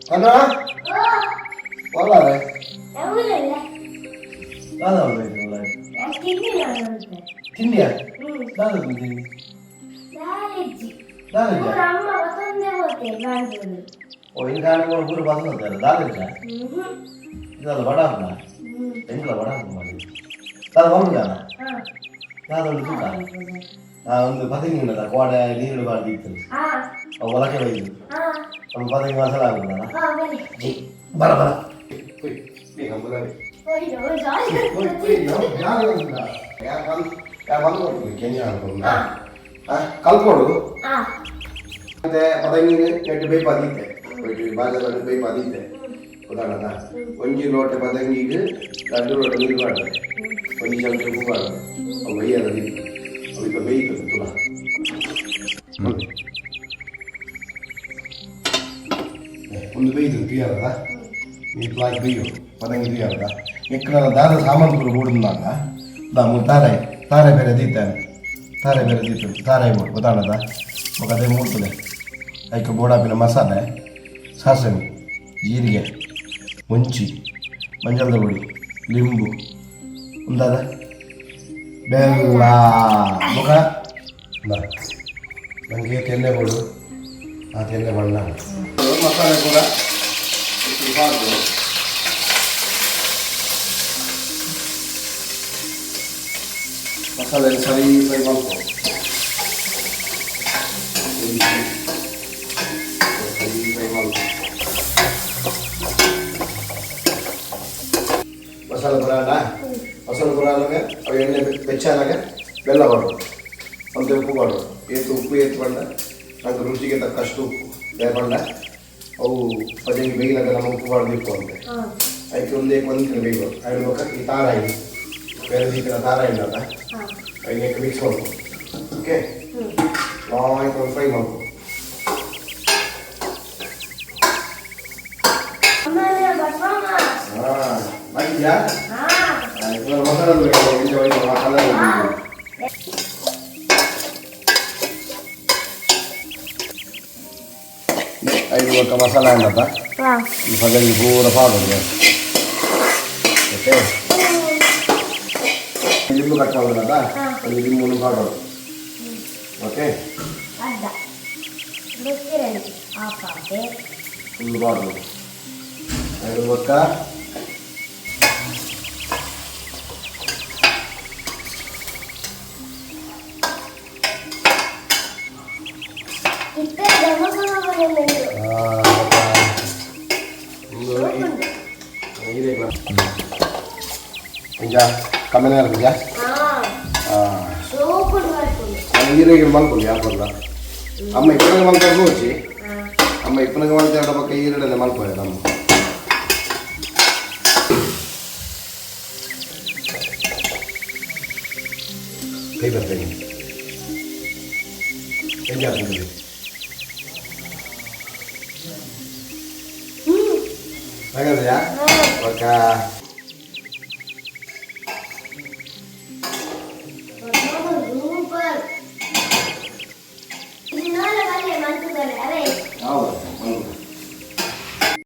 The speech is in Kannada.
Ano? Wala rin. Nada wala ito wala. Tindiya? Nada tindiya. Dalaja? ಓ ಹಿಂಗಾನೆ ಪೂರ ಬಸ್ ಅಂತಾರೆ ದಾಲಜ ಇದಲ್ಲ ಬಡ ಅಲ್ಲ ಎಂಗ್ಲ ಬಡ ಮಾಡಿ ಅದು ಬಂದಾನ ನಾದೊಂದು ಸುತ್ತ ಒಂದು ಪತಂಗಿ ಉಂಟದ ಕೋಡೆ ನೀರು ಬಾರ್ದಿತ್ತು ಅವು ಒಳಗೆ ಒಯ್ದು ಒಂದು ಪತಂಗಿ ಮಸಾಲ ಆಗುತ್ತಲ್ಲ ಬರ ಬರ ಕಲ್ಕೊಡು ಮತ್ತೆ ಪತಂಗಿ ನೆಟ್ಟು ಬೇಯ್ಪು ಅದಿತ್ತೆ ಬಾಜಲ್ಲಿ ಬೇಯ್ಪು ಅದಿತ್ತೆ ಉದಾಹರಣೆ ಒಂಜಿ ಲೋಟ ಪತಂಗಿಗೆ 2 ಲೋಟ ನೀರು ಮಾಡ್ತಾರೆ ಒಂಜಿ ಚಮಚ ಉಪ್ಪು ಮಾಡ್ತಾರೆ ಅವು ಬೇಯ್ಯದ ದಿತ್ತು ಅವು ಈಗ ಬೇಯ್ತದೆ ತುಲ ಒಂದು ಬೇಯ್ತದೆ ತುಯ್ಯದ ನೀರು ಪ್ಲಾಕ್ ಬೇಯ್ಯು ಪತಂಗಿ ತುಯ್ಯದ ಮಿಕ್ಕನ ದಾದ ಸಾಮಾನು ಕೂಡ ಮೂಡಿದಾಗ ಮೂರು ತಾರೆ ಬೇರೆ ದಿತ್ತಾನೆ ತಾರೆ ಬೇರೆ ದಿತ್ತು ತಾರೆ ಉದಾಹರಣದ ಮಗ ಅದೇ ಮೂಡ್ತದೆ ಅದಕ್ಕೆ ಬೋಡಾಪಿನ ಮಸಾಲೆ ಸಾಸಣೆ ಜೀರಿಗೆ ಮುಂಚಿ ಮಂಜಳದ ಪುಡಿ ಲಿಂಬು ಉಂಟಾದ ಬೆಲ್ಲ ಮುಖ ನನಗೆ ತೆನ್ನೆ ಕೊಡು ಆ ತೆನ್ನೆ ಬಣ್ಣ ಮಸಾಲೆ ಕೂಡ ಮಸಾಲೆ ಸರಿ ಫ್ರೈ ಮಾಡ್ಕೊ ಮಸಾಲೆ ಬರಾಲಾಗ ಅವು ಎಣ್ಣೆ ಬೆಚ್ಚಾಲಾಗ ಬೆಲ್ಲ ಬಾಡು ಒಂದು ಉಪ್ಪು ಬಾಡು ಉಪ್ಪು ಬಂಡ ನಂಗೆ ರುಚಿಗೆ ತಕ್ಕಷ್ಟು ಉಪ್ಪು ಬೇರ್ಪಂಡ ಅವು ಪಜಂಗಿ ಬೇಯಿಲಾಗ ನಮ್ಮ ಉಪ್ಪು ಬಾಡು ಬೇಕು ಅಂತೆ ಅದಕ್ಕೆ ಒಂದೇ ಕೊಂದಿನ ಬೇಯ್ಬೋದು ಅದ್ರ ಬೇಕಾ ಈ ತಾರಾಯಿ ಬೇರೆ ರೀತಿಯ ತಾರಾಯಿ ಉಂಟಲ್ಲ ಅದಕ್ಕೆ ಮಿಕ್ಸ್ ಮಾಡ್ಕೊ ಓಕೆ ಲಾಂಗ್ ಒಂದು ಫ್ರೈ ಮಾಡ್ಕೊ ಮಾಡಿದ್ಯಾ ಮಸಾಲ ಐದು ಒಟ್ಟು ಮಸಾಲ ಏನಪ್ಪ ಪದವಿ ಪೂರ ಪಾಡೋದು ಓಕೆ ಲಿಂಬು ಕಟ್ ಮಾಡೋದಲ್ಲ ಒಂದು ಲಿಂಬು ಪಾಡೋದು ಓಕೆ ಫುಲ್ ಪಾಡೋದು ಐದು ಒಕ್ಕ ಕಮ್ಮಿ ಇರ್ತೀಯಾ ಈರಿಗೆ ಮಲ್ಕೊಳ್ಳಿ ಯಾಕಲ್ಲ ಅಮ್ಮ ಇಪ್ಪನಿಗೆ ಮಲ್ಕೊಂಡು ಹೋಚಿ ಅಮ್ಮ ಇಪ್ಪನಿಗೆ ಮಲ್ತ ಪಕ್ಕ ಈರಡಲ್ಲೇ ಮಲ್ಕೊಳ್ಳಿ ನಮ್ಮ ಕೈ ಬರ್ತೇನೆ ಹೆಂಗೆ ಹಾಗಾದ್ರೆಯಾ ಪಕ್ಕ